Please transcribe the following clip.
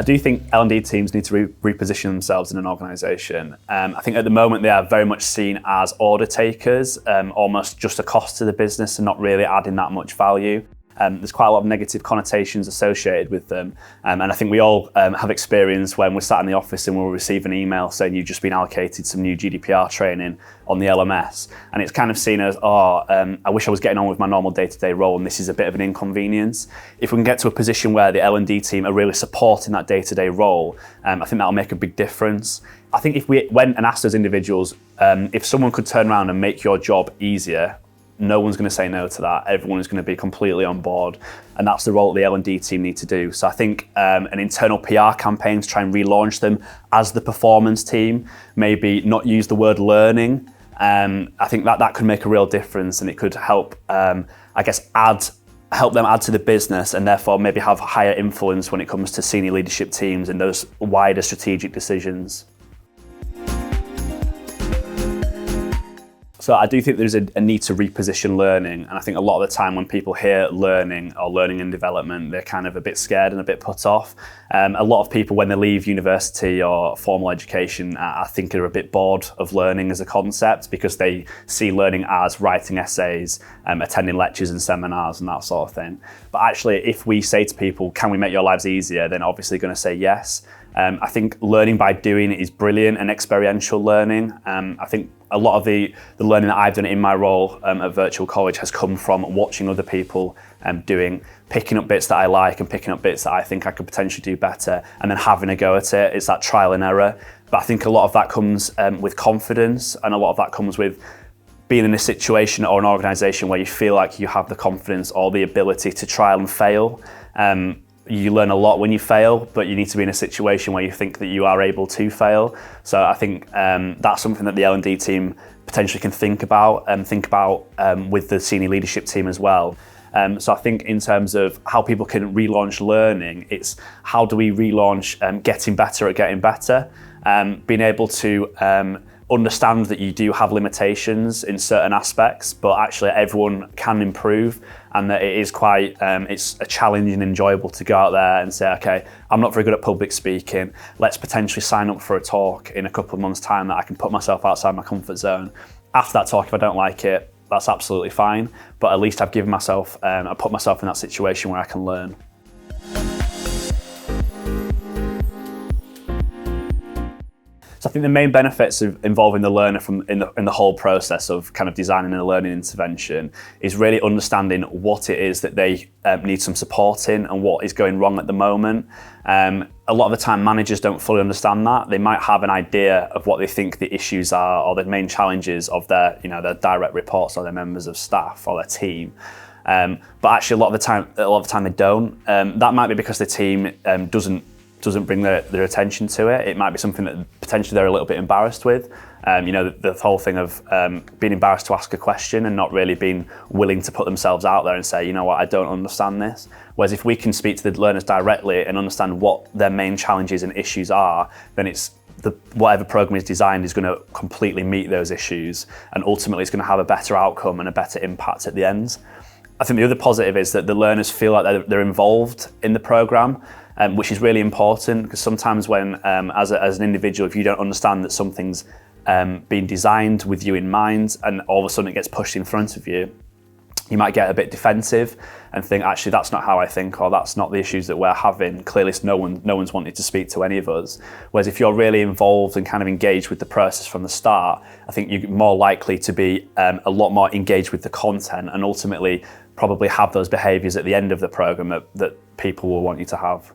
do think L&D teams need to reposition themselves in an organisation. I think at the moment they are very much seen as order takers, almost just a cost to the business and not really adding that much value. There's quite a lot of negative connotations associated with them. And I think we all have experience when we're sat in the office and we'll receive an email saying you've just been allocated some new GDPR training on the LMS. And it's kind of seen as, I wish I was getting on with my normal day-to-day role and this is a bit of an inconvenience. If we can get to a position where the L&D team are really supporting that day-to-day role, I think that'll make a big difference. I think if we went and asked those individuals, if someone could turn around and make your job easier, no one's going to say no to that. Everyone is going to be completely on board, and that's the role that the L&D team need to do. So I think an internal PR campaign to try and relaunch them as the performance team, maybe not use the word learning. I think that could make a real difference, and it could help, help them add to the business, and therefore maybe have higher influence when it comes to senior leadership teams and those wider strategic decisions. So I do think there's a need to reposition learning, and I think a lot of the time when people hear learning or learning and development, they're kind of a bit scared and a bit put off. A lot of people when they leave university or formal education, I think they're a bit bored of learning as a concept because they see learning as writing essays, attending lectures and seminars and that sort of thing. But actually, if we say to people, can we make your lives easier, then obviously going to say yes. I think learning by doing is brilliant, and experiential learning. I think a lot of the learning that I've done in my role at Virtual College has come from watching other people picking up bits that I like and picking up bits that I think I could potentially do better, and then having a go at it. It's that trial and error. But I think a lot of that comes with confidence, and a lot of that comes with being in a situation or an organisation where you feel like you have the confidence or the ability to trial and fail. You learn a lot when you fail, but you need to be in a situation where you think that you are able to fail. So I think that's something that the L&D team potentially can think about with the senior leadership team as well. So I think in terms of how people can relaunch learning, it's how do we relaunch getting better at getting better, being able to understand that you do have limitations in certain aspects, but actually everyone can improve, and that it is quite, it's a challenge and enjoyable to go out there and say, okay, I'm not very good at public speaking, let's potentially sign up for a talk in a couple of months' time that I can put myself outside my comfort zone. After that talk, if I don't like it, that's absolutely fine, but at least I've given myself, I put myself in that situation where I can learn. So I think the main benefits of involving the learner in the whole process of kind of designing a learning intervention is really understanding what it is that they need some support in and what is going wrong at the moment. A lot of the time managers don't fully understand that. They might have an idea of what they think the issues are or the main challenges of their direct reports or their members of staff or their team. But actually a lot of the time they don't. That might be because the team doesn't bring their attention to it. It might be something that potentially they're a little bit embarrassed with. The whole thing of being embarrassed to ask a question and not really being willing to put themselves out there and say, you know what, I don't understand this. Whereas if we can speak to the learners directly and understand what their main challenges and issues are, then whatever program is designed is going to completely meet those issues, and ultimately it's going to have a better outcome and a better impact at the end. I think the other positive is that the learners feel like they're involved in the program, which is really important, because sometimes when, as an individual, if you don't understand that something's been designed with you in mind and all of a sudden it gets pushed in front of you, you might get a bit defensive and think, actually, that's not how I think, or that's not the issues that we're having. Clearly, no one's wanted to speak to any of us. Whereas if you're really involved and kind of engaged with the process from the start, I think you're more likely to be a lot more engaged with the content and ultimately probably have those behaviours at the end of the programme that people will want you to have.